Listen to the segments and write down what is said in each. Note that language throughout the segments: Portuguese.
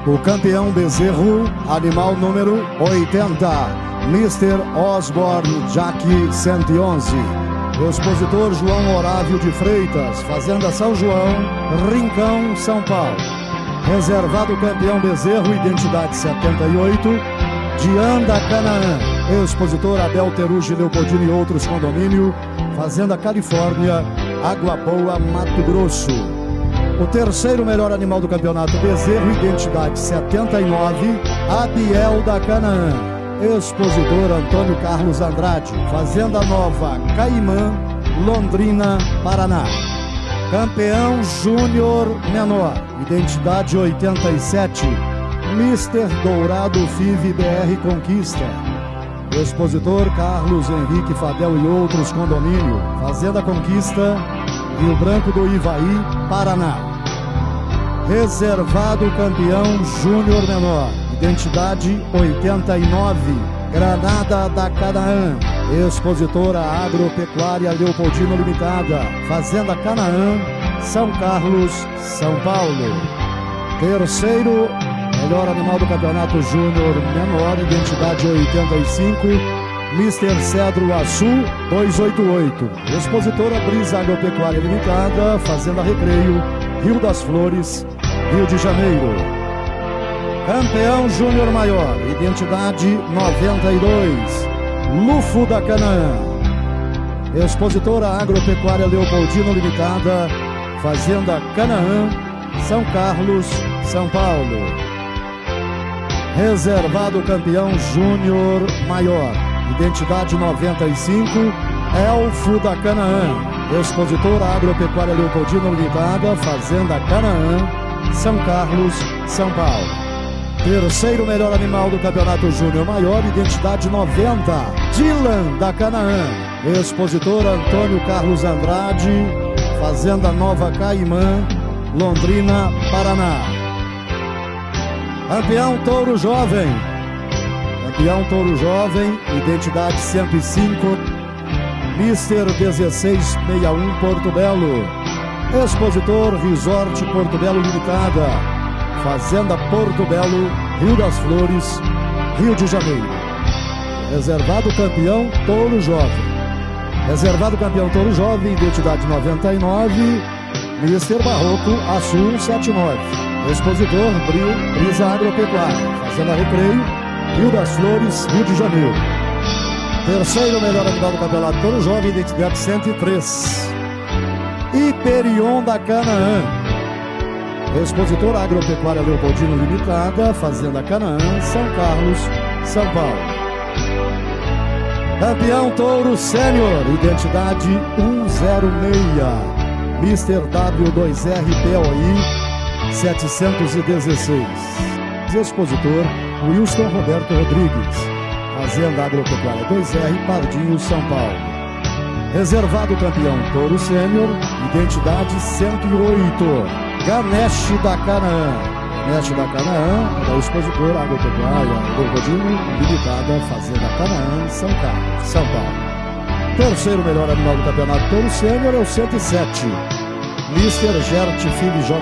O campeão bezerro, animal número 80, Mr. Osborne Jack 111. O expositor João Orávio de Freitas, Fazenda São João, Rincão, São Paulo. Reservado campeão bezerro, identidade 78, Dianda Canaã. Expositor Abel Teruji, Leopoldino e outros, condomínio, Fazenda Califórnia, Água Boa, Mato Grosso. O terceiro melhor animal do campeonato bezerro, identidade 79, Abiel da Canaã. Expositor Antônio Carlos Andrade, Fazenda Nova, Caimã, Londrina, Paraná. Campeão Júnior Menor, identidade 87, Mr. Dourado FIV BR Conquista. Expositor Carlos Henrique Fadel e outros, condomínio, Fazenda Conquista, Rio Branco do Ivaí, Paraná. Reservado campeão Júnior Menor, identidade 89, Granada da Canaã. Expositora Agropecuária Leopoldino Limitada, Fazenda Canaã, São Carlos, São Paulo. Terceiro melhor animal do campeonato Júnior Menor, identidade 85, Mr. Cedro Açu 288. Expositora Brisa Agropecuária Limitada, Fazenda Recreio, Rio das Flores, Rio de Janeiro. Campeão Júnior Maior, identidade 92, Lufo da Canaã. Expositora Agropecuária Leopoldino Limitada, Fazenda Canaã, São Carlos, São Paulo. Reservado campeão Júnior Maior, identidade 95, Elfo da Canaã. Expositora Agropecuária Leopoldino Limitada, Fazenda Canaã, São Carlos, São Paulo. Terceiro melhor animal do campeonato Júnior Maior, identidade 90, Dylan da Canaã. Expositor Antônio Carlos Andrade, Fazenda Nova Caimã, Londrina, Paraná. Campeão Touro Jovem. Campeão Touro Jovem, identidade 105, Mr. 1661 Porto Belo. Expositor Resort Porto Belo Limitada, Fazenda Porto Belo, Rio das Flores, Rio de Janeiro. Reservado campeão Touro Jovem. Reservado campeão Touro Jovem, identidade 99, Mr. Barroco Açu 179. Expositor Brisa Agropecuária, Fazenda Recreio, Rio das Flores, Rio de Janeiro. Terceiro melhor animal do campeonato Touro Jovem, identidade 103, Hyperion da Canaã. Expositor Agropecuária Leopoldino Limitada, Fazenda Canaã, São Carlos, São Paulo. Campeão Touro Sênior, identidade 106, Mr. W2RPOI 716. Expositor Wilson Roberto Rodrigues, Fazenda Agropecuária 2R, Pardinho, São Paulo. Reservado campeão Touro Sênior, identidade 108, Ganesh da Canaã. Ganesh da Canaã, da expositora Agropecuária Leopoldino Limitada, Fazenda Canaã, São Carlos, São Paulo. Terceiro melhor animal do campeonato Touro Sênior é o 107, Mr. Gert Filho J.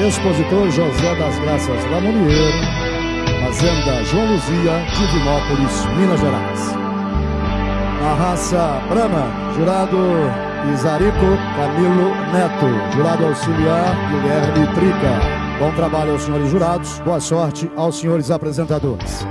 Expositor José das Graças Lamounier, Fazenda João Luzia, Divinópolis, Minas Gerais. A raça Brahma, jurado Isarico Camilo Neto, jurado auxiliar Guilherme Trica. Bom trabalho aos senhores jurados, boa sorte aos senhores apresentadores.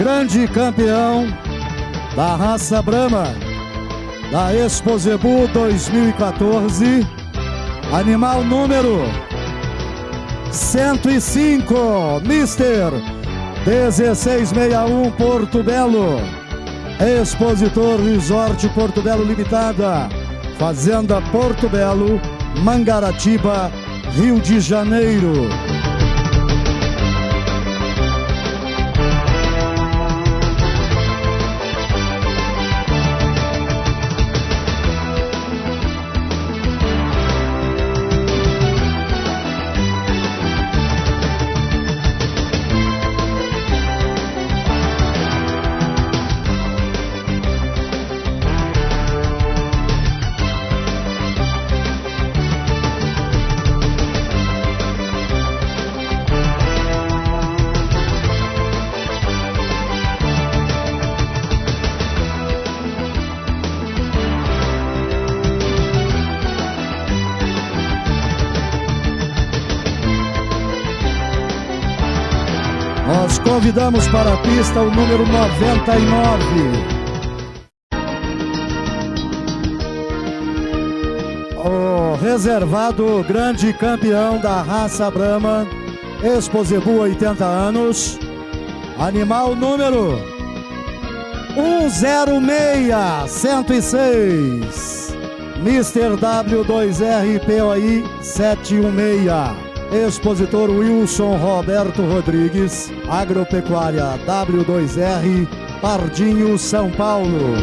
grande campeão da raça Brahma, da Expo Zebu 2014, animal número 105, Mister 1661 Porto Belo, Expositor Resort Porto Belo Limitada, Fazenda Porto Belo, Mangaratiba, Rio de Janeiro. Nós convidamos para a pista o número 99. O reservado grande campeão da raça Brahma, Expo Zebu 80 anos, animal número 106, Mister W2R POI 716. Expositor Wilson Roberto Rodrigues, Agropecuária W2R, Pardinho, São Paulo.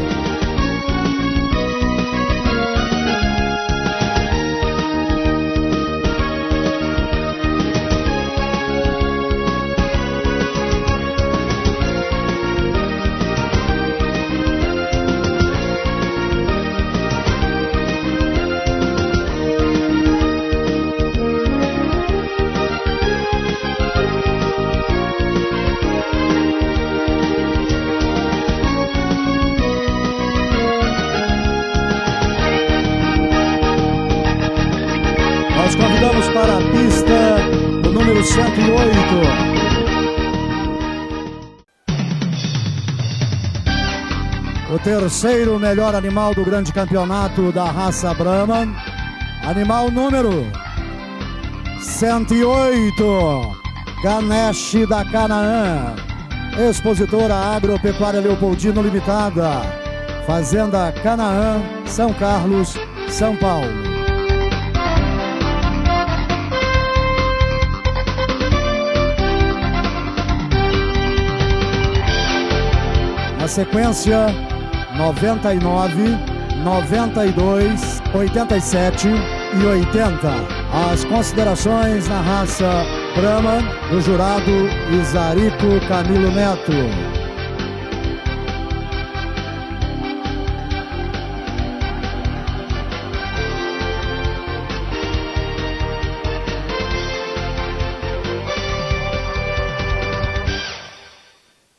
Nós convidamos para a pista o número 108. O terceiro melhor animal do grande campeonato da raça Brahma, animal número 108, Ganesh da Canaã, Expositora Agropecuária Leopoldino Limitada, Fazenda Canaã, São Carlos, São Paulo. Na sequência, 99, 92, 87 e 80. As considerações na raça Brahma do jurado Isarico Camilo Neto.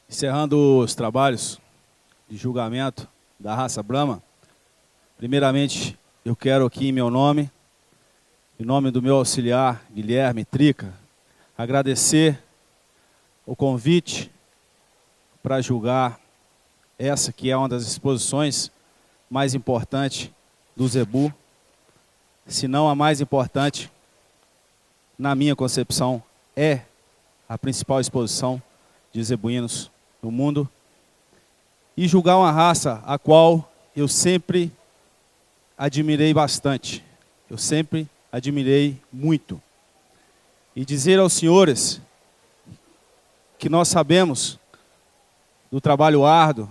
Encerrando os trabalhos de julgamento da raça Brahma, primeiramente eu quero aqui em meu nome, em nome do meu auxiliar Guilherme Trica, agradecer o convite para julgar essa que é uma das exposições mais importantes do Zebu, se não a mais importante, na minha concepção, é a principal exposição de zebuínos no mundo, e julgar uma raça a qual eu sempre admirei bastante, eu sempre admirei muito. E dizer aos senhores que nós sabemos do trabalho árduo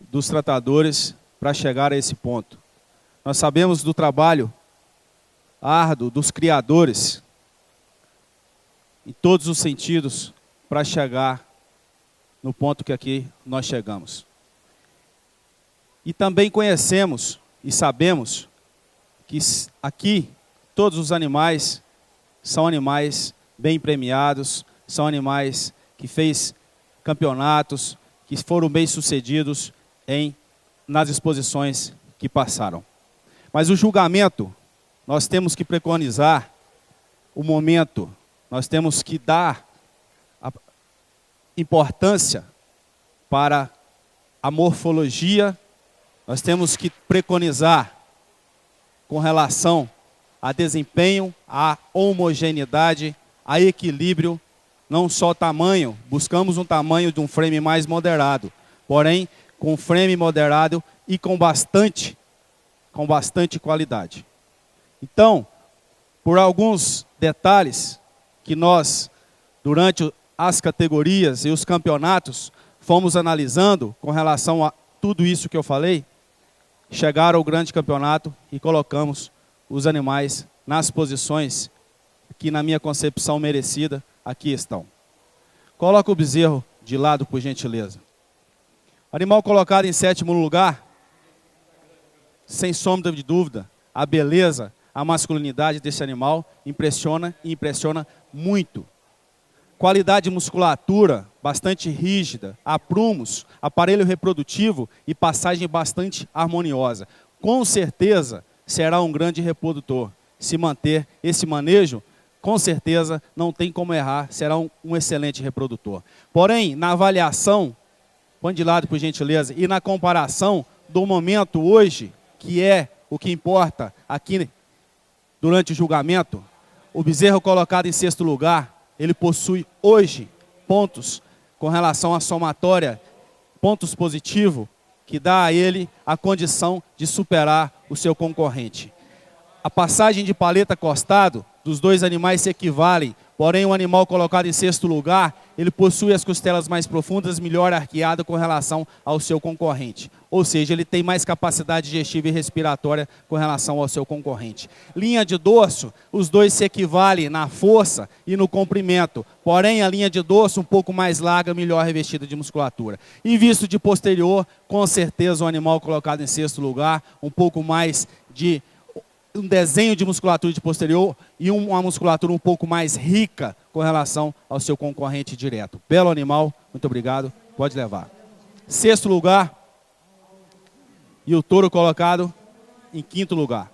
dos tratadores para chegar a esse ponto. Nós sabemos do trabalho árduo dos criadores, em todos os sentidos, para chegar no ponto que aqui nós chegamos. E também conhecemos e sabemos que aqui todos os animais são animais bem premiados, são animais que fez campeonatos, que foram bem sucedidos nas exposições que passaram. Mas o julgamento, nós temos que preconizar o momento, nós temos que dar importância para a morfologia, nós temos que preconizar com relação a desempenho, a homogeneidade, a equilíbrio, não só tamanho, buscamos um tamanho de um frame mais moderado, porém com frame moderado e com bastante qualidade. Então, por alguns detalhes que nós, durante as categorias e os campeonatos, fomos analisando com relação a tudo isso que eu falei, chegaram ao grande campeonato e colocamos os animais nas posições que, na minha concepção merecida, aqui estão. Coloca o bezerro de lado, por gentileza. Animal colocado em 7º lugar, sem sombra de dúvida, a beleza, a masculinidade desse animal impressiona e impressiona muito. Qualidade de musculatura bastante rígida, aprumos, aparelho reprodutivo e passagem bastante harmoniosa. Com certeza será um grande reprodutor. Se manter esse manejo, com certeza não tem como errar, será um excelente reprodutor. Porém, na avaliação, põe de lado por gentileza, e na comparação do momento hoje, que é o que importa aqui durante o julgamento, o bezerro colocado em 6º lugar, ele possui hoje pontos com relação à somatória, pontos positivos, que dá a ele a condição de superar o seu concorrente. A passagem de paleta costado dos dois animais se equivalem, porém o animal colocado em 6º lugar, ele possui as costelas mais profundas, melhor arqueadas com relação ao seu concorrente. Ou seja, ele tem mais capacidade digestiva e respiratória com relação ao seu concorrente. Linha de dorso, os dois se equivalem na força e no comprimento, porém a linha de dorso um pouco mais larga, melhor revestida de musculatura. E visto de posterior, com certeza o animal colocado em 6º lugar, um pouco mais de um desenho de musculatura de posterior e uma musculatura um pouco mais rica com relação ao seu concorrente direto. Belo animal, muito obrigado, pode levar. 6º lugar, e o touro colocado em 5º lugar.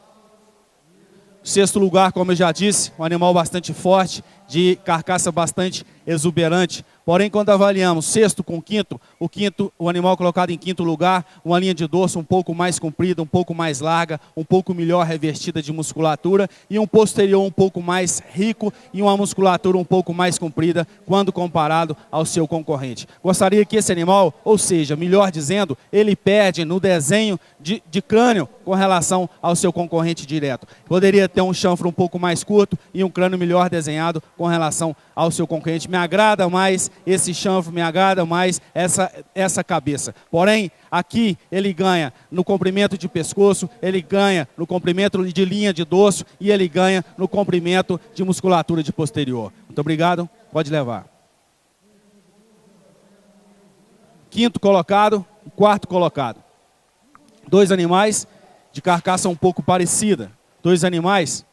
6º lugar, como eu já disse, um animal bastante forte, de carcaça bastante exuberante. Porém, quando avaliamos 6º com 5º, o animal colocado em 5º lugar, uma linha de dorso um pouco mais comprida, um pouco mais larga, um pouco melhor revestida de musculatura e um posterior um pouco mais rico e uma musculatura um pouco mais comprida quando comparado ao seu concorrente. Gostaria que esse animal, ou seja, melhor dizendo, ele perde no desenho de crânio com relação ao seu concorrente direto. Poderia ter um chanfro um pouco mais curto e um crânio melhor desenhado com relação ao seu concorrente. Me agrada mais esse chanfro, me agrada mais essa cabeça. Porém, aqui ele ganha no comprimento de pescoço, ele ganha no comprimento de linha de dorso e ele ganha no comprimento de musculatura de posterior. Muito obrigado, pode levar. 5º colocado e 4º colocado. Dois animais de carcaça um pouco parecida. Dois animais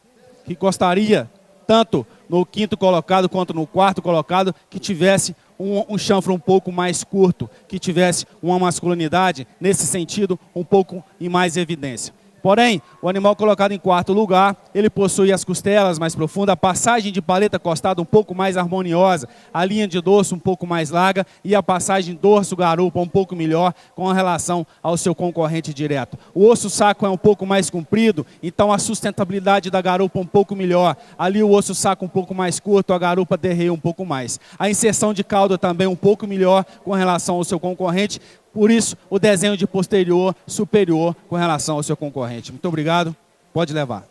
que gostaria tanto no 5º colocado quanto no 4º colocado, que tivesse um chanfro um pouco mais curto, que tivesse uma masculinidade, nesse sentido, um pouco em mais evidência. Porém, o animal colocado em 4º lugar, ele possui as costelas mais profundas, a passagem de paleta costada um pouco mais harmoniosa, a linha de dorso um pouco mais larga e a passagem dorso-garupa um pouco melhor com relação ao seu concorrente direto. O osso-saco é um pouco mais comprido, então a sustentabilidade da garupa um pouco melhor. Ali o osso-saco um pouco mais curto, a garupa derreia um pouco mais. A inserção de cauda também um pouco melhor com relação ao seu concorrente. Por isso, o desenho de posterior superior com relação ao seu concorrente. Muito obrigado. Pode levar.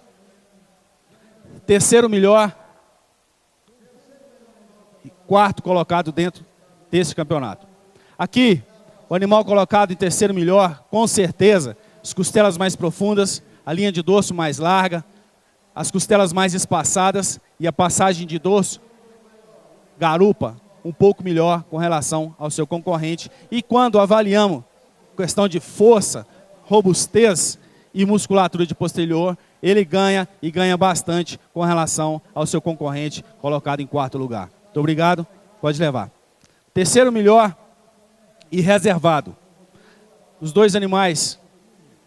3º melhor e 4º colocado dentro desse campeonato. Aqui, o animal colocado em 3º melhor, com certeza, as costelas mais profundas, a linha de dorso mais larga, as costelas mais espaçadas e a passagem de dorso, garupa, um pouco melhor com relação ao seu concorrente. E quando avaliamos questão de força, robustez e musculatura de posterior, ele ganha e ganha bastante com relação ao seu concorrente colocado em 4º lugar. Muito obrigado, pode levar. 3º melhor e reservado. Os dois animais,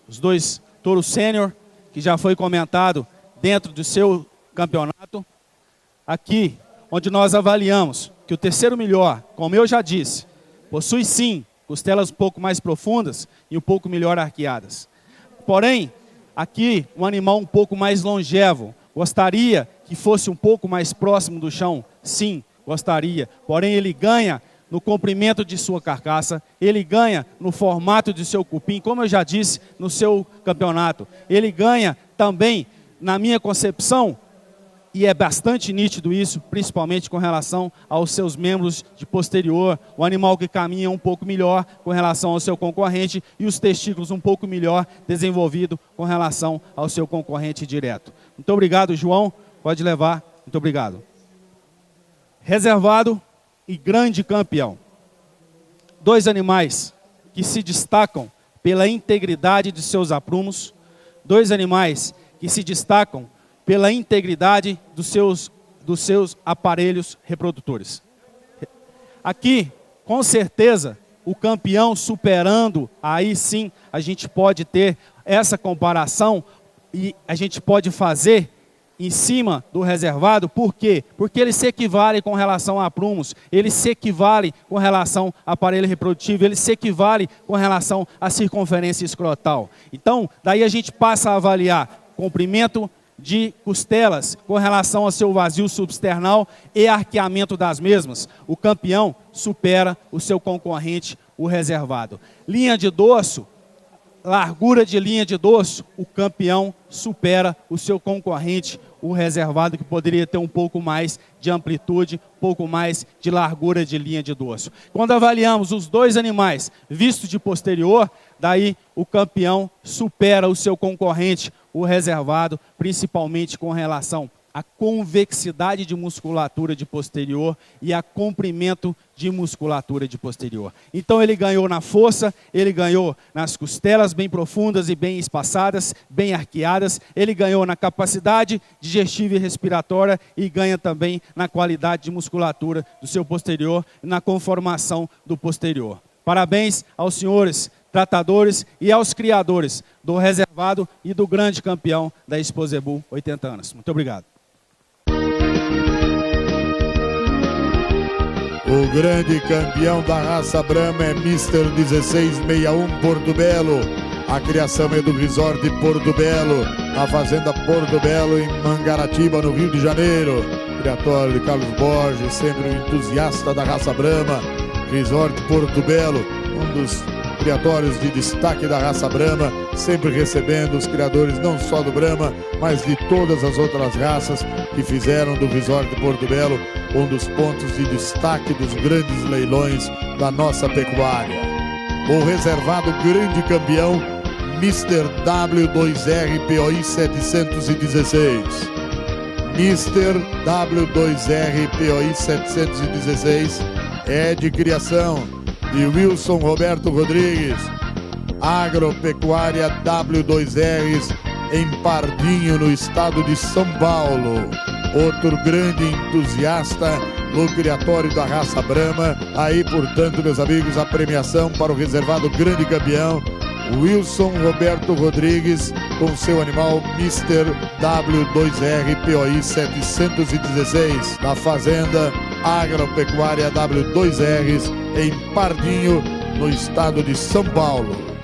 os dois touros sênior, que já foi comentado dentro do seu campeonato, aqui onde nós avaliamos que o terceiro melhor, como eu já disse, possui sim costelas um pouco mais profundas e um pouco melhor arqueadas. Porém, aqui um animal um pouco mais longevo. Gostaria que fosse um pouco mais próximo do chão? Sim, gostaria. Porém, ele ganha no comprimento de sua carcaça, ele ganha no formato de seu cupim, como eu já disse no seu campeonato. Ele ganha também, na minha concepção, e é bastante nítido isso, principalmente com relação aos seus membros de posterior, o animal que caminha um pouco melhor com relação ao seu concorrente e os testículos um pouco melhor desenvolvido com relação ao seu concorrente direto. Muito obrigado, João. Pode levar. Muito obrigado. Reservado e grande campeão. Dois animais que se destacam pela integridade de seus aprumos, dois animais que se destacam pela integridade dos seus aparelhos reprodutores. Aqui, com certeza, o campeão superando, aí sim a gente pode ter essa comparação e a gente pode fazer em cima do reservado. Por quê? Porque ele se equivale com relação a aprumos, ele se equivale com relação a aparelho reprodutivo, ele se equivale com relação à circunferência escrotal. Então, daí a gente passa a avaliar comprimento de costelas com relação ao seu vazio substernal e arqueamento das mesmas. O campeão supera o seu concorrente, o reservado. Linha de dorso, largura de linha de dorso, o campeão supera o seu concorrente, o reservado, que poderia ter um pouco mais de amplitude, um pouco mais de largura de linha de dorso. Quando avaliamos os dois animais vistos de posterior, daí o campeão supera o seu concorrente, o reservado, principalmente com relação à convexidade de musculatura de posterior e a comprimento de musculatura de posterior. Então ele ganhou na força, ele ganhou nas costelas bem profundas e bem espaçadas, bem arqueadas, ele ganhou na capacidade digestiva e respiratória e ganha também na qualidade de musculatura do seu posterior e na conformação do posterior. Parabéns aos senhores tratadores e aos criadores do reservado e do grande campeão da Expo Zebu 80 anos. Muito obrigado. O grande campeão da raça Brahma é Mr. 1661 Porto Belo. A criação é do Resort de Porto Belo, a Fazenda Porto Belo em Mangaratiba, no Rio de Janeiro. Criatório de Carlos Borges, sempre um entusiasta da raça Brahma. Resort Porto Belo, um dos criatórios de destaque da raça Brahma, sempre recebendo os criadores não só do Brahma, mas de todas as outras raças que fizeram do Resort de Porto Belo um dos pontos de destaque dos grandes leilões da nossa pecuária. O reservado grande campeão, Mr. W2R POI 716. Mr. W2R POI 716 é de criação de Wilson Roberto Rodrigues, Agropecuária W2Rs em Pardinho, no estado de São Paulo. Outro grande entusiasta no criatório da raça Brahma. Aí, portanto, meus amigos, a premiação para o reservado grande campeão, Wilson Roberto Rodrigues, com seu animal Mr. W2R POI 716, na Fazenda Agropecuária W2Rs em Pardinho, no estado de São Paulo.